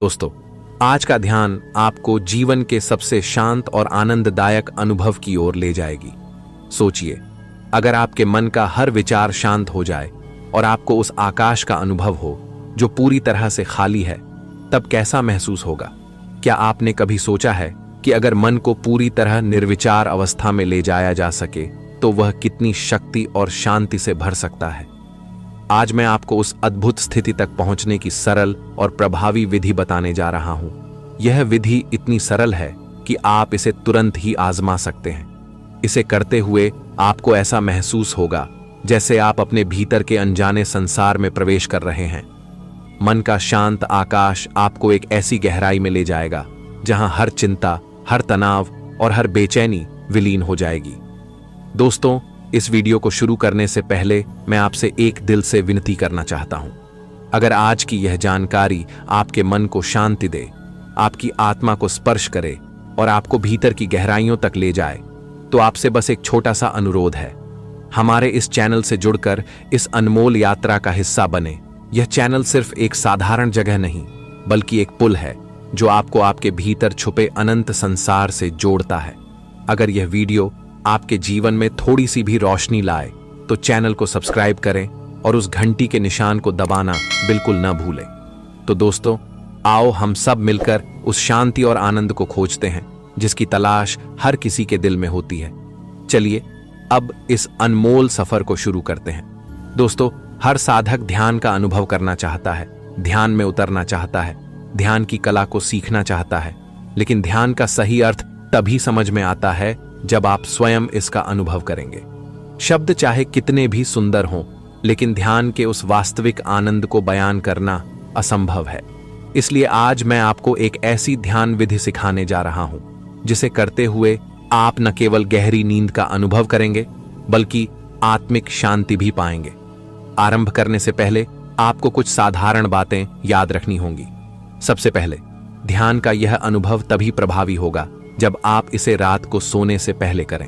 दोस्तों, आज का ध्यान आपको जीवन के सबसे शांत और आनंददायक अनुभव की ओर ले जाएगी। सोचिए, अगर आपके मन का हर विचार शांत हो जाए और आपको उस आकाश का अनुभव हो जो पूरी तरह से खाली है, तब कैसा महसूस होगा? क्या आपने कभी सोचा है कि अगर मन को पूरी तरह निर्विचार अवस्था में ले जाया जा सके तो वह कितनी शक्ति और शांति से भर सकता है? आज मैं आपको उस अद्भुत स्थिति तक पहुंचने की सरल और प्रभावी विधि बताने जा रहा हूं। यह विधि इतनी सरल है कि आप इसे तुरंत ही आजमा सकते हैं। इसे करते हुए आपको ऐसा महसूस होगा जैसे आप अपने भीतर के अनजाने संसार में प्रवेश कर रहे हैं। मन का शांत आकाश आपको एक ऐसी गहराई में ले जाएगा जहां हर चिंता, हर तनाव और हर बेचैनी विलीन हो जाएगी। दोस्तों, इस वीडियो को शुरू करने से पहले मैं आपसे एक दिल से विनती करना चाहता हूं। अगर आज की यह जानकारी आपके मन को शांति दे, आपकी आत्मा को स्पर्श करे और आपको भीतर की गहराइयों तक ले जाए, तो आपसे बस एक छोटा सा अनुरोध है। हमारे इस चैनल से जुड़कर इस अनमोल यात्रा का हिस्सा बने। यह चैनल सिर्फ एक साधारण जगह नहीं, बल्कि एक पुल है जो आपको आपके भीतर छुपे अनंत संसार से जोड़ता है। अगर यह वीडियो आपके जीवन में थोड़ी सी भी रोशनी लाए तो चैनल को सब्सक्राइब करें और उस घंटी के निशान को दबाना बिल्कुल न भूलें। तो दोस्तों, आओ हम सब मिलकर उस शांति और आनंद को खोजते हैं जिसकी तलाश हर किसी के दिल में होती है। चलिए अब इस अनमोल सफर को शुरू करते हैं। दोस्तों, हर साधक ध्यान का अनुभव करना चाहता है, ध्यान में उतरना चाहता है, ध्यान की कला को सीखना चाहता है। लेकिन ध्यान का सही अर्थ तभी समझ में आता है जब आप स्वयं इसका अनुभव करेंगे। शब्द चाहे कितने भी सुंदर हों, लेकिन ध्यान के उस वास्तविक आनंद को बयान करना असंभव है। इसलिए आज मैं आपको एक ऐसी ध्यान विधि सिखाने जा रहा हूं जिसे करते हुए आप न केवल गहरी नींद का अनुभव करेंगे, बल्कि आत्मिक शांति भी पाएंगे। आरंभ करने से पहले आपको कुछ साधारण बातें याद रखनी होंगी। सबसे पहले, ध्यान का यह अनुभव तभी प्रभावी होगा जब आप इसे रात को सोने से पहले करें।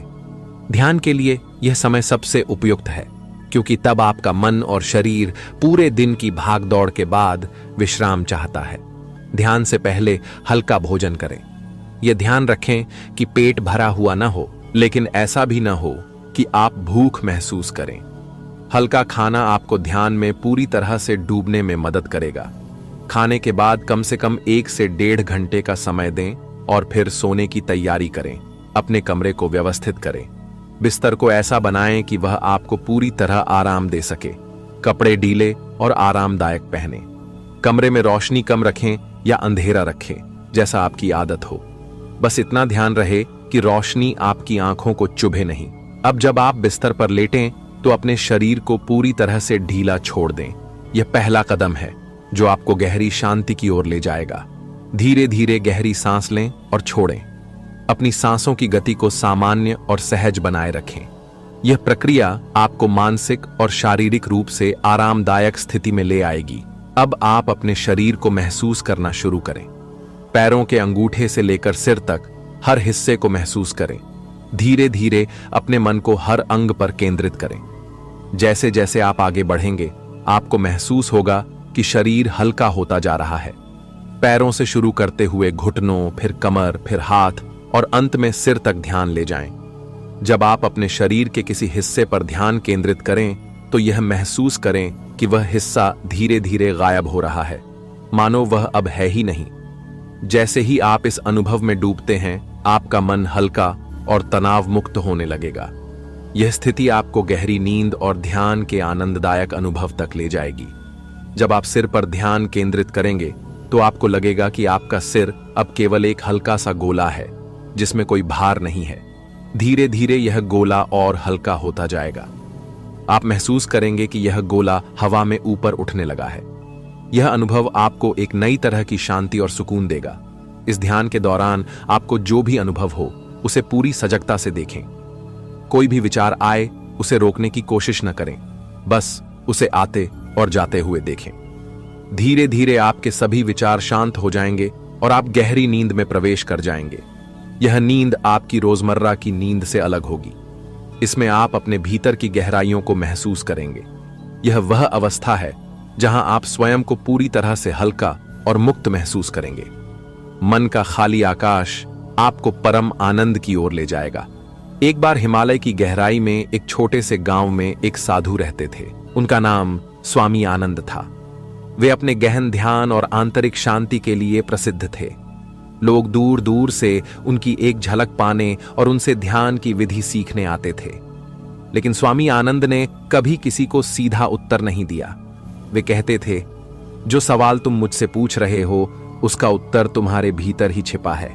ध्यान के लिए यह समय सबसे उपयुक्त है, क्योंकि तब आपका मन और शरीर पूरे दिन की भागदौड़ के बाद विश्राम चाहता है। ध्यान से पहले हल्का भोजन करें। यह ध्यान रखें कि पेट भरा हुआ न हो, लेकिन ऐसा भी न हो कि आप भूख महसूस करें। हल्का खाना आपको ध्यान में पूरी तरह से डूबने में मदद करेगा। खाने के बाद कम से कम 1 से 1.5 घंटे का समय दें और फिर सोने की तैयारी करें। अपने कमरे को व्यवस्थित करें। बिस्तर को ऐसा बनाएं कि वह आपको पूरी तरह आराम दे सके। कपड़े ढीले और आरामदायक पहनें। कमरे में रोशनी कम रखें या अंधेरा रखें, जैसा आपकी आदत हो। बस इतना ध्यान रहे कि रोशनी आपकी आंखों को चुभे नहीं। अब जब आप बिस्तर पर लेटें तो अपने शरीर को पूरी तरह से ढीला छोड़ दें। यह पहला कदम है जो आपको गहरी शांति की ओर ले जाएगा। धीरे धीरे गहरी सांस लें और छोड़ें। अपनी सांसों की गति को सामान्य और सहज बनाए रखें। यह प्रक्रिया आपको मानसिक और शारीरिक रूप से आरामदायक स्थिति में ले आएगी। अब आप अपने शरीर को महसूस करना शुरू करें। पैरों के अंगूठे से लेकर सिर तक हर हिस्से को महसूस करें। धीरे धीरे अपने मन को हर अंग पर केंद्रित करें। जैसे जैसे आप आगे बढ़ेंगे, आपको महसूस होगा कि शरीर हल्का होता जा रहा है। पैरों से शुरू करते हुए घुटनों, फिर कमर, फिर हाथ और अंत में सिर तक ध्यान ले जाएं। जब आप अपने शरीर के किसी हिस्से पर ध्यान केंद्रित करें तो यह महसूस करें कि वह हिस्सा धीरे धीरे गायब हो रहा है, मानो वह अब है ही नहीं। जैसे ही आप इस अनुभव में डूबते हैं, आपका मन हल्का और तनाव मुक्त होने लगेगा। यह स्थिति आपको गहरी नींद और ध्यान के आनंददायक अनुभव तक ले जाएगी। जब आप सिर पर ध्यान केंद्रित करेंगे तो आपको लगेगा कि आपका सिर अब केवल एक हल्का सा गोला है जिसमें कोई भार नहीं है। धीरे धीरे यह गोला और हल्का होता जाएगा। आप महसूस करेंगे कि यह गोला हवा में ऊपर उठने लगा है। यह अनुभव आपको एक नई तरह की शांति और सुकून देगा। इस ध्यान के दौरान आपको जो भी अनुभव हो उसे पूरी सजगता से देखें। कोई भी विचार आए उसे रोकने की कोशिश न करें, बस उसे आते और जाते हुए देखें। धीरे धीरे आपके सभी विचार शांत हो जाएंगे और आप गहरी नींद में प्रवेश कर जाएंगे। यह नींद आपकी रोजमर्रा की नींद से अलग होगी। इसमें आप अपने भीतर की गहराइयों को महसूस करेंगे। यह वह अवस्था है जहां आप स्वयं को पूरी तरह से हल्का और मुक्त महसूस करेंगे। मन का खाली आकाश आपको परम आनंद की ओर ले जाएगा। एक बार हिमालय की गहराई में एक छोटे से गांव में एक साधु रहते थे। उनका नाम स्वामी आनंद था। वे अपने गहन ध्यान और आंतरिक शांति के लिए प्रसिद्ध थे। लोग दूर दूर से उनकी एक झलक पाने और उनसे ध्यान की विधि सीखने आते थे। लेकिन स्वामी आनंद ने कभी किसी को सीधा उत्तर नहीं दिया। वे कहते थे, जो सवाल तुम मुझसे पूछ रहे हो उसका उत्तर तुम्हारे भीतर ही छिपा है।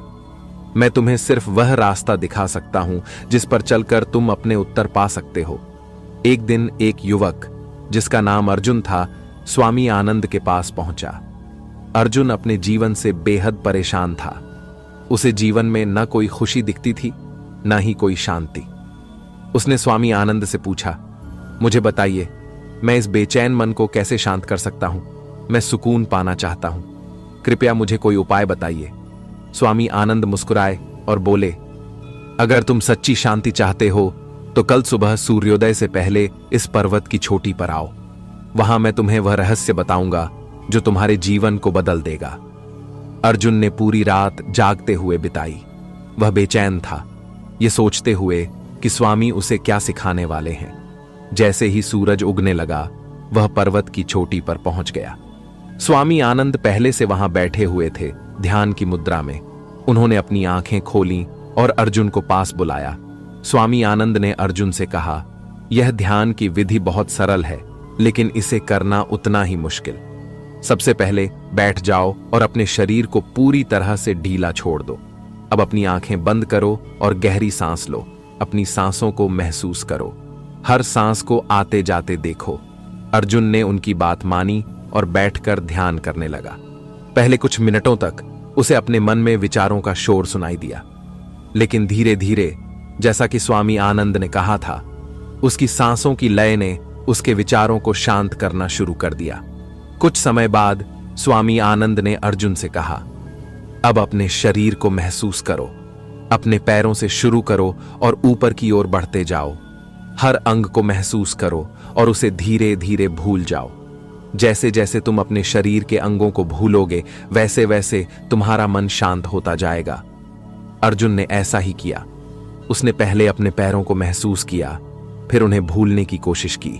मैं तुम्हें सिर्फ वह रास्ता दिखा सकता हूं जिस पर चलकर तुम अपने उत्तर पा सकते हो। एक दिन एक युवक जिसका नाम अर्जुन था स्वामी आनंद के पास पहुंचा। अर्जुन अपने जीवन से बेहद परेशान था। उसे जीवन में न कोई खुशी दिखती थी, न ही कोई शांति। उसने स्वामी आनंद से पूछा, मुझे बताइए, मैं इस बेचैन मन को कैसे शांत कर सकता हूं? मैं सुकून पाना चाहता हूं, कृपया मुझे कोई उपाय बताइए। स्वामी आनंद मुस्कुराए और बोले, अगर तुम सच्ची शांति चाहते हो तो कल सुबह सूर्योदय से पहले इस पर्वत की चोटी पर आओ। वहां मैं तुम्हें वह रहस्य बताऊंगा जो तुम्हारे जीवन को बदल देगा। अर्जुन ने पूरी रात जागते हुए बिताई। वह बेचैन था, ये सोचते हुए कि स्वामी उसे क्या सिखाने वाले हैं। जैसे ही सूरज उगने लगा, वह पर्वत की चोटी पर पहुंच गया। स्वामी आनंद पहले से वहां बैठे हुए थे, ध्यान की मुद्रा में। उन्होंने अपनी आंखें खोलीं और अर्जुन को पास बुलाया। स्वामी आनंद ने अर्जुन से कहा, यह ध्यान की विधि बहुत सरल है, लेकिन इसे करना उतना ही मुश्किल। सबसे पहले बैठ जाओ और अपने शरीर को पूरी तरह से ढीला छोड़ दो। अब अपनी आंखें बंद करो और गहरी सांस लो। अपनी सांसों को महसूस करो, हर सांस को आते जाते देखो। अर्जुन ने उनकी बात मानी और बैठकर ध्यान करने लगा। पहले कुछ मिनटों तक उसे अपने मन में विचारों का शोर सुनाई दिया, लेकिन धीरे धीरे, जैसा कि स्वामी आनंद ने कहा था, उसकी सांसों की लय ने उसके विचारों को शांत करना शुरू कर दिया। कुछ समय बाद स्वामी आनंद ने अर्जुन से कहा, अब अपने शरीर को महसूस करो। अपने पैरों से शुरू करो और ऊपर की ओर बढ़ते जाओ। हर अंग को महसूस करो और उसे धीरे धीरे भूल जाओ। जैसे जैसे तुम अपने शरीर के अंगों को भूलोगे, वैसे वैसे तुम्हारा मन शांत होता जाएगा। अर्जुन ने ऐसा ही किया। उसने पहले अपने पैरों को महसूस किया, फिर उन्हें भूलने की कोशिश की।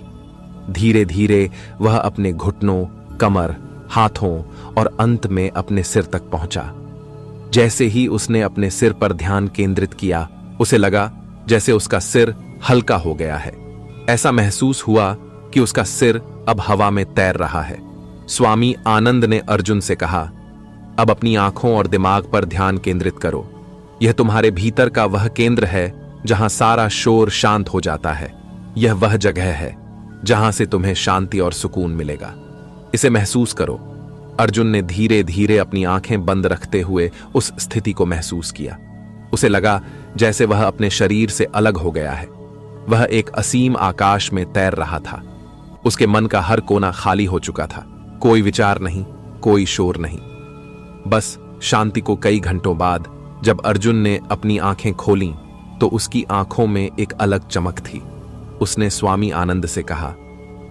धीरे धीरे वह अपने घुटनों, कमर, हाथों और अंत में अपने सिर तक पहुंचा। जैसे ही उसने अपने सिर पर ध्यान केंद्रित किया, उसे लगा जैसे उसका सिर हल्का हो गया है। ऐसा महसूस हुआ कि उसका सिर अब हवा में तैर रहा है। स्वामी आनंद ने अर्जुन से कहा, अब अपनी आंखों और दिमाग पर ध्यान केंद्रित करो। यह तुम्हारे भीतर का वह केंद्र है जहां सारा शोर शांत हो जाता है। यह वह जगह है जहां से तुम्हें शांति और सुकून मिलेगा। इसे महसूस करो। अर्जुन ने धीरे धीरे अपनी आंखें बंद रखते हुए उस स्थिति को महसूस किया। उसे लगा जैसे वह अपने शरीर से अलग हो गया है। वह एक असीम आकाश में तैर रहा था। उसके मन का हर कोना खाली हो चुका था। कोई विचार नहीं, कोई शोर नहीं, बस शांति को। कई घंटों बाद जब अर्जुन ने अपनी आंखें खोलीं, तो उसकी आंखों में एक अलग चमक थी। उसने स्वामी आनंद से कहा,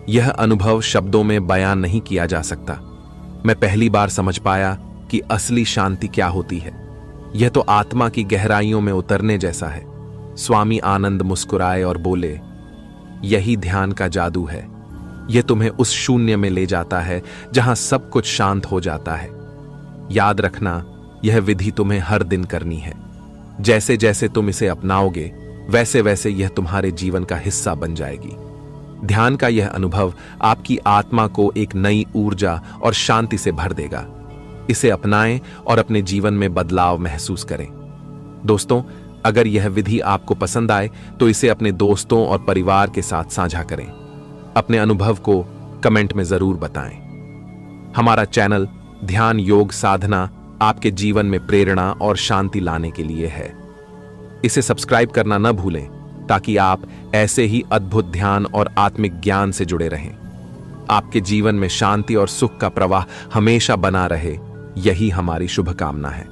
यह अनुभव शब्दों में बयान नहीं किया जा सकता। मैं पहली बार समझ पाया कि असली शांति क्या होती है। यह तो आत्मा की गहराइयों में उतरने जैसा है। स्वामी आनंद मुस्कुराए और बोले, यही ध्यान का जादू है। यह तुम्हें उस शून्य में ले जाता है जहां सब कुछ शांत हो जाता है। याद रखना, यह विधि तुम्हें हर दिन करनी है। जैसे जैसे तुम इसे अपनाओगे, वैसे वैसे यह तुम्हारे जीवन का हिस्सा बन जाएगी। ध्यान का यह अनुभव आपकी आत्मा को एक नई ऊर्जा और शांति से भर देगा। इसे अपनाएं और अपने जीवन में बदलाव महसूस करें। दोस्तों, अगर यह विधि आपको पसंद आए तो इसे अपने दोस्तों और परिवार के साथ साझा करें। अपने अनुभव को कमेंट में जरूर बताएं। हमारा चैनल ध्यान योग साधना आपके जीवन में प्रेरणा और शांति लाने के लिए है। इसे सब्सक्राइब करना न भूलें ताकि आप ऐसे ही अद्भुत ध्यान और आत्मिक ज्ञान से जुड़े रहें। आपके जीवन में शांति और सुख का प्रवाह हमेशा बना रहे, यही हमारी शुभकामना है।